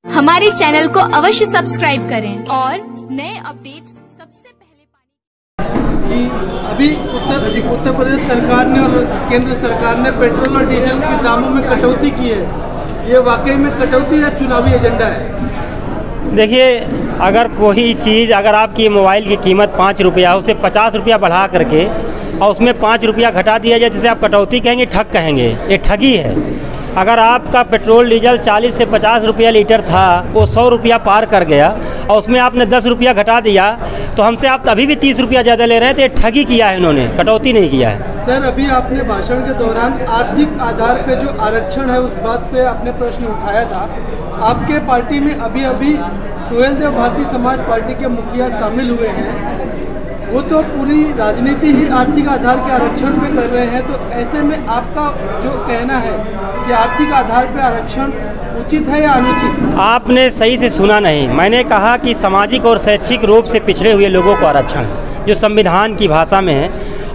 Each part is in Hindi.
हमारे चैनल को अवश्य सब्सक्राइब करें और नए अपडेट्स सबसे पहले पाने कि अभी उत्तर प्रदेश सरकार ने और केंद्र सरकार ने पेट्रोल और डीजल के दामों में कटौती की है। ये वाकई में कटौती या चुनावी एजेंडा है? देखिए, अगर कोई चीज़, अगर आपकी मोबाइल की कीमत 5 रुपया, उसे 50 रुपया बढ़ा करके और उसमें 5 रुपया घटा दिया जाए, जिसे आप कटौती कहेंगे, ठग कहेंगे, ये ठगी है। अगर आपका पेट्रोल डीजल 40 से 50 रुपया लीटर था, वो 100 रुपया पार कर गया और उसमें आपने 10 रुपया घटा दिया, तो हमसे आप अभी भी 30 रुपया ज़्यादा ले रहे हैं, तो ये ठगी किया है इन्होंने, कटौती नहीं किया है। सर, अभी आपने भाषण के दौरान आर्थिक आधार पे जो आरक्षण है उस बात पे आपने प्रश्न उठाया था। आपके पार्टी में अभी सुहेल देव भारतीय समाज पार्टी के मुखिया शामिल हुए हैं, वो तो पूरी राजनीति ही आर्थिक आधार के आरक्षण पे कर रहे हैं, तो ऐसे में आपका जो कहना है कि आर्थिक आधार पे आरक्षण उचित है या अनुचित? आपने सही से सुना नहीं। मैंने कहा कि सामाजिक और शैक्षिक रूप से पिछड़े हुए लोगों को आरक्षण, जो संविधान की भाषा में है,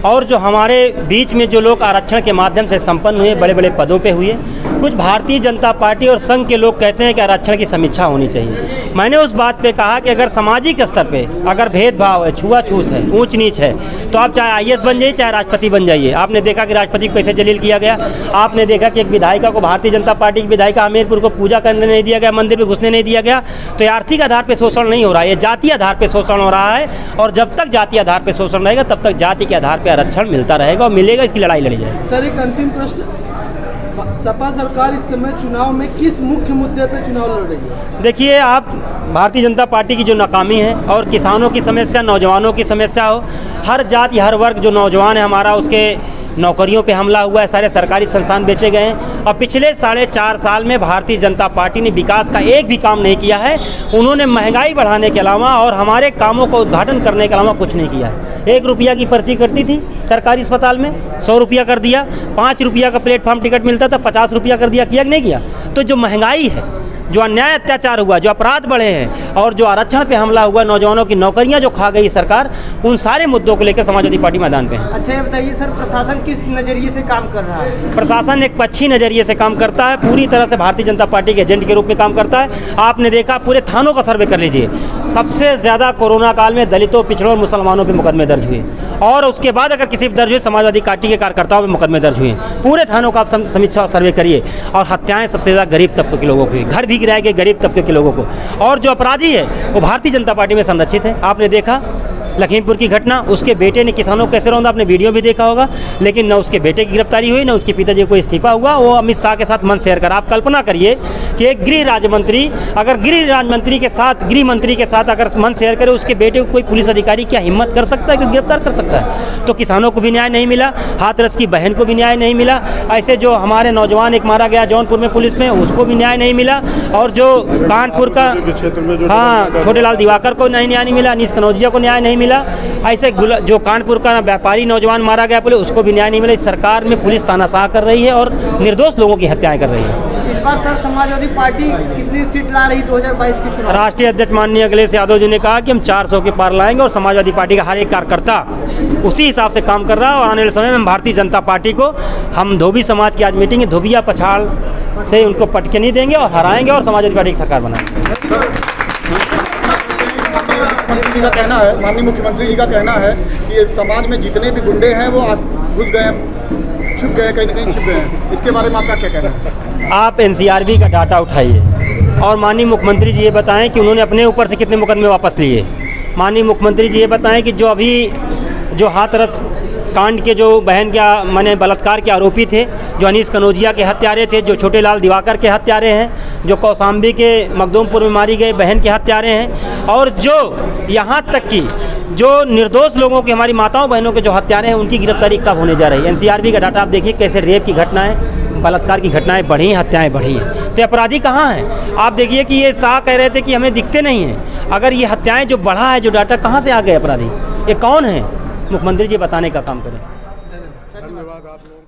और जो हमारे बीच में जो लोग आरक्षण के माध्यम से संपन्न हुए, बड़े बड़े पदों पे हुए, कुछ भारतीय जनता पार्टी और संघ के लोग कहते हैं कि आरक्षण की समीक्षा होनी चाहिए। मैंने उस बात पे कहा कि अगर सामाजिक स्तर पे अगर भेदभाव है, छुआछूत है, ऊंच नीच है, तो आप चाहे आईएएस बन जाइए, चाहे राष्ट्रपति बन जाइए। आपने देखा कि राष्ट्रपति को कैसे जलील किया गया। आपने देखा कि एक विधायिका को, भारतीय जनता पार्टी की विधायिका हमीरपुर को पूजा करने नहीं दिया गया, मंदिर में घुसने नहीं दिया गया। तो ये आर्थिक आधार पर शोषण नहीं हो रहा है, ये जातीय आधार पर शोषण हो रहा है। और जब तक जातीय आधार पर शोषण रहेगा, तब तक जाति के आधार पर आरक्षण मिलता रहेगा और मिलेगा। इसकी लड़ाई लड़ी जाएगी। सर, एक अंतिम प्रश्न, सपा सरकार इस समय चुनाव में किस मुख्य मुद्दे पे चुनाव लड़ रही है? देखिए, आप भारतीय जनता पार्टी की जो नाकामी है और किसानों की समस्या, नौजवानों की समस्या हो, हर जाति हर वर्ग जो नौजवान है हमारा, उसके नौकरियों पे हमला हुआ है, सारे सरकारी संस्थान बेचे गए हैं। और पिछले 4.5 साल में भारतीय जनता पार्टी ने विकास का एक भी काम नहीं किया है। उन्होंने महंगाई बढ़ाने के अलावा और हमारे कामों को उद्घाटन करने के अलावा कुछ नहीं किया है। 1 रुपया की पर्ची कटती थी सरकारी अस्पताल में, 100 रुपया कर दिया। 5 रुपया का प्लेटफॉर्म टिकट मिलता था, 50 रुपया कर दिया। किया कि नहीं किया? तो जो महंगाई है, जो अन्याय अत्याचार हुआ, जो अपराध बढ़े हैं और जो आरक्षण पे हमला हुआ, नौजवानों की नौकरियां जो खा गई सरकार, उन सारे मुद्दों को लेकर समाजवादी पार्टी मैदान पे है। अच्छा, ये बताइए सर, प्रशासन किस नज़रिए से काम कर रहा है? प्रशासन एक पक्षी नज़रिए से काम करता है, पूरी तरह से भारतीय जनता पार्टी के एजेंट के रूप में काम करता है। आपने देखा, पूरे थानों का सर्वे कर लीजिए, सबसे ज़्यादा कोरोना काल में दलितों, पिछड़ों और मुसलमानों पर मुकदमे दर्ज हुए, और उसके बाद अगर किसी पर दर्ज हुए, समाजवादी पार्टी के कार्यकर्ताओं पर मुकदमे दर्ज हुए। पूरे थानों का आप समीक्षा और सर्वे करिए। और हत्याएं सबसे ज़्यादा गरीब तबके के लोगों की, घर भी गिराए गए गरीब तबके के लोगों को। और जो अपराधी है वो भारतीय जनता पार्टी में संरक्षित है। आपने देखा लखीमपुर की घटना, उसके बेटे ने किसानों को कैसे रौंदा, आपने वीडियो भी देखा होगा, लेकिन न उसके बेटे की गिरफ्तारी हुई, न उसके पिताजी को इस्तीफा हुआ। वो अमित शाह के साथ मंच शेयर कर, आप कल्पना करिए कि एक गृह राज्य मंत्री अगर गृह राज्य मंत्री के साथ, गृह मंत्री के साथ अगर मंच शेयर करे, उसके बेटे को कोई पुलिस अधिकारी क्या हिम्मत कर सकता है कि गिरफ्तार कर सकता है? तो किसानों को भी न्याय नहीं मिला, हाथरस की बहन को भी न्याय नहीं मिला। ऐसे जो हमारे नौजवान एक मारा गया जौनपुर में पुलिस में, उसको भी न्याय नहीं मिला। और जो कानपुर का, हाँ, छोटे लाल दिवाकर को न्याय नहीं मिला, अनीस कनौजिया को न्याय नहीं मिला। ऐसे जो कानपुर का व्यापारी नौजवान मारा गया पुलिस, उसको भी न्याय नहीं मिला। सरकार में पुलिस तानाशाह कर रही है और निर्दोष लोगों की हत्याएं कर रही है। इस बार सर समाजवादी पार्टी कितनी सीट ला रही 2022 के चुनाव? राष्ट्रीय अध्यक्ष माननीय अखिलेश यादव जी ने कहा कि हम 400 के पार लाएंगे और समाजवादी पार्टी का हर एक कार्यकर्ता उसी हिसाब से काम कर रहा है। और आने वाले समय में भारतीय जनता पार्टी को, हम धोबी समाज की आज मीटिंग है, धोबिया पछाड़ से उनको पटके नहीं देंगे और हराएंगे और समाजवादी पार्टी की सरकार बनाएंगे। मुख्यमंत्री का कहना है, माननीय मुख्यमंत्री जी का कहना है कि समाज में जितने भी गुंडे हैं वो घुस गए, छुप गए, कहीं न कहीं छिप गए हैं। इसके बारे में आपका क्या कहना है? आप एनसीआरबी का डाटा उठाइए और माननीय मुख्यमंत्री जी ये बताएं कि उन्होंने अपने ऊपर से कितने मुकदमे वापस लिए। माननीय मुख्यमंत्री जी ये बताएं कि जो अभी जो हाथरस कांड के जो बहन के माने बलात्कार के आरोपी थे, जो अनीस कनौजिया के हत्यारे थे, जो छोटे लाल दिवाकर के हत्यारे हैं, जो कौशाम्बी के मखदूमपुर में मारी गई बहन के हत्यारे हैं, और जो यहाँ तक कि जो निर्दोष लोगों के, हमारी माताओं बहनों के जो हत्यारे हैं, उनकी गिरफ्तारी कब होने जा रही है। एनसीआरबी का डाटा आप देखिए, कैसे रेप की घटनाएं, बलात्कार की घटनाएं बढ़ी, हत्याएं बढ़ी हैं। तो अपराधी कहाँ हैं? आप देखिए कि ये शाह कह रहे थे कि हमें दिखते नहीं हैं। अगर ये हत्याएं जो बढ़ा है, जो डाटा, कहाँ से आ गए अपराधी? ये कौन है? मुख्यमंत्री जी बताने का काम करें। धन्यवाद आप लोगों